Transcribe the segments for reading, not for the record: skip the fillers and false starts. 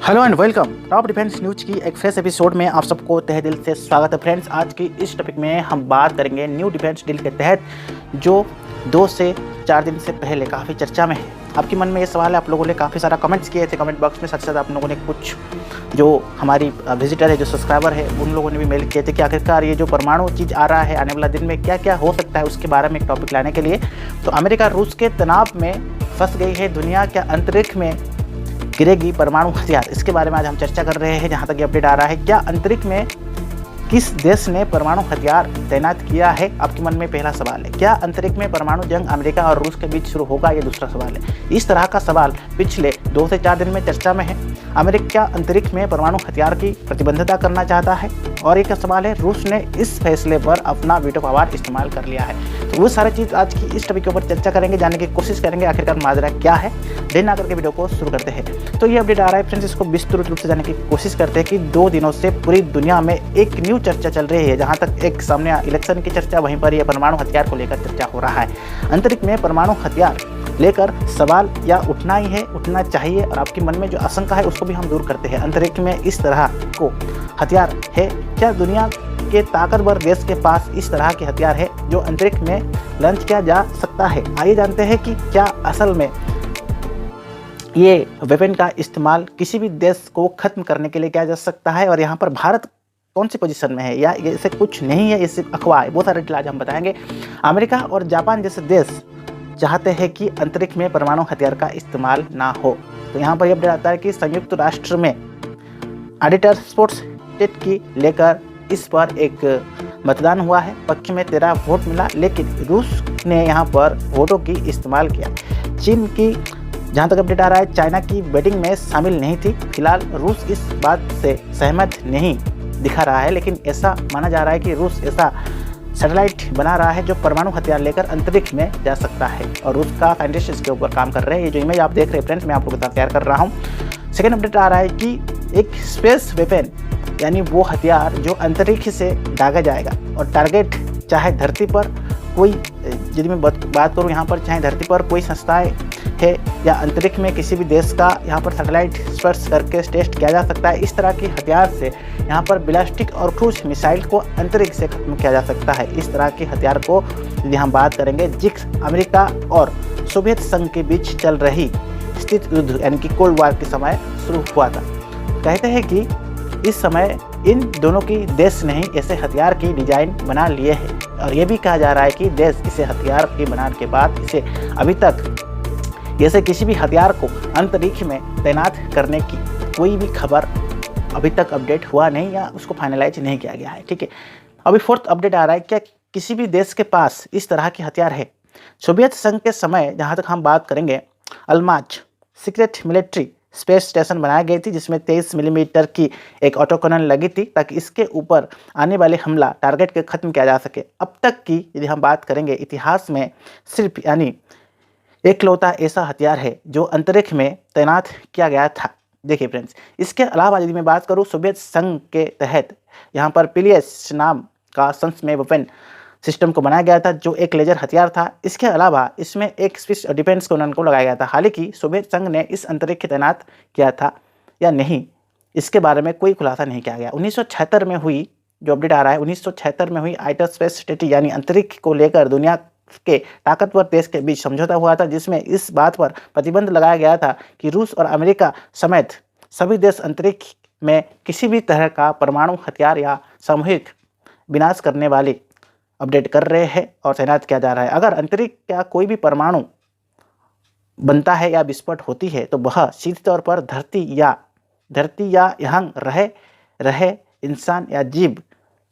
Hello and welcome top defence news की एक fresh episode में आप सबको तहे दिल से स्वागत है। फ्रेंड्स, आज की इस टॉपिक में हम बात करेंगे न्यू डिफेंस डील के तहत जो 2 से 4 दिन से पहले काफ़ी चर्चा में है। आपके मन में ये सवाल है, आप लोगों ने काफ़ी सारा कमेंट्स किए थे कमेंट बॉक्स में, साथ साथ आप लोगों ने कुछ जो हमारी विजिटर है, जो सब्सक्राइबर है, उन लोगों ने भी मेल किए थे कि आखिरकार ये जो परमाणु चीज़ आ रहा है आने वाला दिन में क्या क्या हो सकता है, उसके बारे में एक टॉपिक लाने के लिए। तो अमेरिका रूस के तनाव में फंस गई है दुनिया, क्या अंतरिक्ष में गिरेगी परमाणु हथियार, इसके बारे में आज हम चर्चा कर रहे हैं। जहां तक ये अपडेट आ रहा है, क्या अंतरिक्ष में किस देश ने परमाणु हथियार तैनात किया है, आपके मन में पहला सवाल है। क्या अंतरिक्ष में परमाणु जंग अमेरिका और रूस के बीच शुरू होगा, ये दूसरा सवाल है। इस तरह का सवाल पिछले 2 से 4 दिन में चर्चा में है। अमेरिका अंतरिक्ष में परमाणु हथियार की प्रतिबंधता करना चाहता है, और एक सवाल है रूस ने इस फैसले पर अपना वीटो पावर इस्तेमाल कर लिया है। तो वो सारी चीज़ आज की इस टॉपिक के ऊपर चर्चा करेंगे, जानने की कोशिश करेंगे आखिरकार माजरा क्या है। देर ना करके वीडियो को शुरू करते हैं। तो ये अपडेट आ रहा है फ्रेंड्स, इसको विस्तृत रूप से जानने की कोशिश करते हैं कि 2 दिनों से पूरी दुनिया में एक न्यू चर्चा चल रही है। जहाँ तक एक सामने इलेक्शन की चर्चा, वहीं पर यह परमाणु हथियार को लेकर चर्चा हो रहा है। अंतरिक्ष में परमाणु हथियार लेकर सवाल या उठना ही है, उठना चाहिए, और आपके मन में जो आशंका है उसको भी हम दूर करते हैं। अंतरिक्ष में इस तरह को हथियार है, क्या दुनिया के ताकतवर देश के पास इस तरह के हथियार है जो अंतरिक्ष में लॉन्च किया जा सकता है? आइए जानते हैं कि क्या असल में ये वेपन का इस्तेमाल किसी भी देश को खत्म करने के लिए किया जा सकता है, और यहाँ पर भारत कौन सी पोजीशन में है, या ऐसे कुछ नहीं है, ये सिर्फ अफवाह है। बहुत सारे डिटेल आज हम बताएंगे। अमेरिका और जापान जैसे देश चाहते हैं कि अंतरिक्ष में परमाणु हथियार का इस्तेमाल ना हो। तो यहाँ पर यह अपडेट आता है कि संयुक्त राष्ट्र में ऑडिटर स्पोर्ट्स टेट की लेकर इस पर एक मतदान हुआ है। पक्ष में 13 वोट मिला, लेकिन रूस ने यहाँ पर वोटों की इस्तेमाल किया। चीन की जहाँ तक अपडेट आ रहा है, चाइना की बैटिंग में शामिल नहीं थी। फिलहाल रूस इस बात से सहमत नहीं दिखा रहा है, लेकिन ऐसा माना जा रहा है कि रूस ऐसा सैटेलाइट बना रहा है जो परमाणु हथियार लेकर अंतरिक्ष में जा सकता है, और रूस का साइंटिस्ट इसके ऊपर काम कर रहे हैं। ये जो इमेज आप देख रहे हैं फ्रेंड्स, मैं आप लोगों के साथ शेयर कर रहा हूँ। सेकेंड अपडेट आ रहा है कि एक स्पेस वेपन, यानी वो हथियार जो अंतरिक्ष से दागा जाएगा, और टारगेट चाहे धरती पर कोई, यदि मैं बात करूँ यहाँ पर, चाहे धरती पर कोई संस्थाएं है या अंतरिक्ष में किसी भी देश का यहाँ पर सैटेलाइट स्पर्श करके टेस्ट किया जा सकता है। इस तरह के हथियार से यहाँ पर बैलिस्टिक और क्रूज मिसाइल को अंतरिक्ष से खत्म किया जा सकता है। इस तरह के हथियार को यदि हम बात करेंगे, जिक्स अमेरिका और सोवियत संघ के बीच चल रही स्थित युद्ध यानी कि कोल्ड वॉर के समय शुरू हुआ था। कहते हैं कि इस समय इन दोनों की देश ने ही ऐसे हथियार की डिजाइन बना लिए हैं, और ये भी कहा जा रहा है कि देश इसे हथियार के बनाने के बाद इसे अभी तक जैसे किसी भी हथियार को अंतरिक्ष में तैनात करने की कोई भी खबर अभी तक अपडेट हुआ नहीं, या उसको फाइनलाइज नहीं किया गया है। ठीक है, अभी फोर्थ अपडेट आ रहा है, क्या किसी भी देश के पास इस तरह के हथियार है? सोवियत संघ के समय जहाँ तक हम बात करेंगे, अल्माज सीक्रेट मिलिट्री स्पेस स्टेशन बनाई गई थी, जिसमें 23 मिलीमीटर की एक ऑटोकैनन लगी थी, ताकि इसके ऊपर आने वाले हमला टारगेट के खत्म किया जा सके। अब तक की यदि हम बात करेंगे, इतिहास में सिर्फ यानी एकलौता ऐसा हथियार है जो अंतरिक्ष में तैनात किया गया था। देखिए फ्रेंड्स, इसके अलावा यदि मैं बात करूं, सोवियत संघ के तहत यहाँ पर पिलियस नाम का संस में वेपन सिस्टम को बनाया गया था, जो एक लेजर हथियार था। इसके अलावा इसमें एक स्विस डिफेंस कॉर्नर को लगाया गया था। हालांकि सोवियत संघ ने इस अंतरिक्ष तैनात किया था या नहीं, इसके बारे में कोई खुलासा नहीं किया गया। 1976 में हुई, जो अपडेट आ रहा है, 1976 में हुई आइटर स्पेस ट्रीटी यानी अंतरिक्ष को लेकर दुनिया के ताकतवर देश के बीच समझौता हुआ था, जिसमें इस बात पर प्रतिबंध लगाया गया था कि रूस और अमेरिका समेत सभी देश अंतरिक्ष में किसी भी तरह का परमाणु हथियार या सामूहिक विनाश करने वाली अपडेट कर रहे हैं और तैनात किया जा रहा है। अगर अंतरिक्ष का कोई भी परमाणु बनता है या विस्फोट होती है, तो वह सीधे तौर पर धरती या यहाँ रहे इंसान या जीव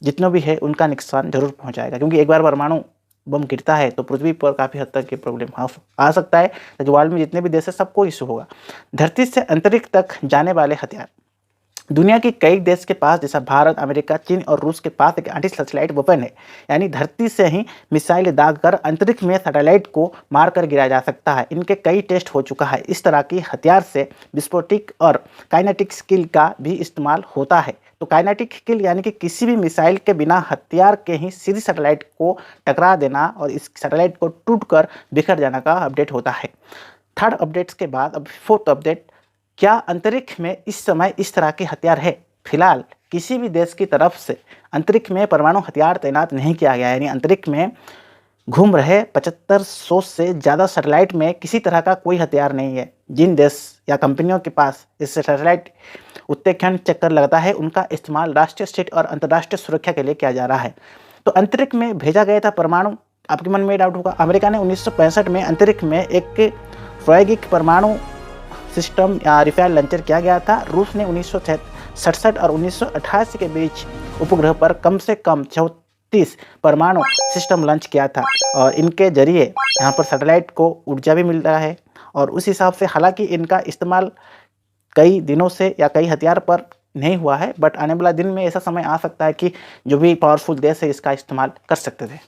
जितने भी है उनका नुकसान जरूर पहुंचाएगा, क्योंकि एक बार परमाणु बम गिरता है तो पृथ्वी पर काफ़ी हद तक ये प्रॉब्लम आ सकता है। तो वर्ल्ड में जितने भी देश है सबको इशू होगा। धरती से अंतरिक्ष तक जाने वाले हथियार, दुनिया के कई देश के पास, जैसा भारत, अमेरिका, चीन और रूस के पास एक एंटी सैटेलाइट वेपन है, यानी धरती से ही मिसाइल दागकर अंतरिक्ष में सैटेलाइट को मारकर गिराया जा सकता है। इनके कई टेस्ट हो चुका है। इस तरह की हथियार से विस्फोटिक और काइनेटिक स्किल का भी इस्तेमाल होता है। तो काइनेटिक किल यानी कि किसी भी मिसाइल के बिना हथियार के ही सीधी सैटेलाइट को टकरा देना और इस सैटेलाइट को टूटकर बिखर जाना का अपडेट होता है। थर्ड अपडेट्स के बाद अब फोर्थ अपडेट क्या अंतरिक्ष में इस समय इस तरह के हथियार है? फिलहाल किसी भी देश की तरफ से अंतरिक्ष में परमाणु हथियार तैनात नहीं किया गया है, यानी अंतरिक्ष में घूम रहे 7500 से ज़्यादा सैटेलाइट में किसी तरह का कोई हथियार नहीं है। जिन देश या कंपनियों के पास इस सैटेलाइट उत्तराखंड चक्कर लगता है, उनका इस्तेमाल राष्ट्रीय स्थिति और अंतर्राष्ट्रीय सुरक्षा के लिए किया जा रहा है। तो अंतरिक्ष में भेजा गया था परमाणु, आपके मन में डाउट होगा। अमेरिका ने 1965 में अंतरिक्ष में एक प्रायोगिक परमाणु सिस्टम या रिफेल लॉन्चर किया गया था। रूस ने 1967 और 1988 के बीच उपग्रह पर कम से कम 34 परमाणु सिस्टम लॉन्च किया था और इनके जरिए यहाँ पर सैटेलाइट को ऊर्जा भी मिल रहा है। और उस हिसाब से हालांकि इनका इस्तेमाल कई दिनों से या कई हथियार पर नहीं हुआ है, बट आने वाला दिन में ऐसा समय आ सकता है कि जो भी पावरफुल देश है इसका इस्तेमाल कर सकते थे।